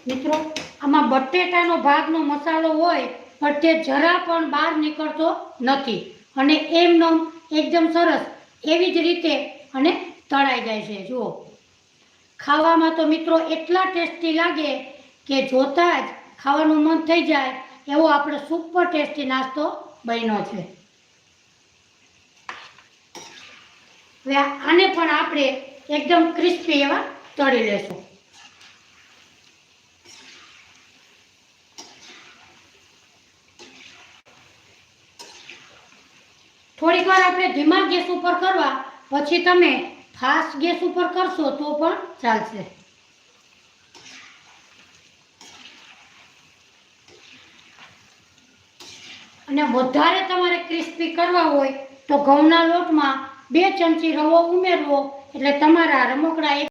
મિત્રો આમાં બટેટાનો ભાગનો મસાલો હોય પણ તે જરા પણ બહાર નીકળતો નથી અને એમનો એકદમ સરસ એવી જ રીતે અને તળાઈ જાય છે। જુઓ, ખાવામાં તો મિત્રો એટલા ટેસ્ટી લાગે કે જોતા જ ખાવાનું મન થઈ જાય એવો આપણો સુપર ટેસ્ટી નાસ્તો બન્યો છે। હવે આને પણ આપણે એકદમ ક્રિસ્પી એવા તળી લેશું। થોડીક વાર આપણે ધીમા ગેસ ઉપર કરવા, પછી તમે ફાસ્ટ ગેસ ઉપર કરશો તો પણ ચાલશે। અને વધારે તમારે ક્રિસ્પી કરવા હોય તો ઘઉંના લોટમાં 2 ચમચી રવો ઉમેરવો, એટલે તમારા રમકડા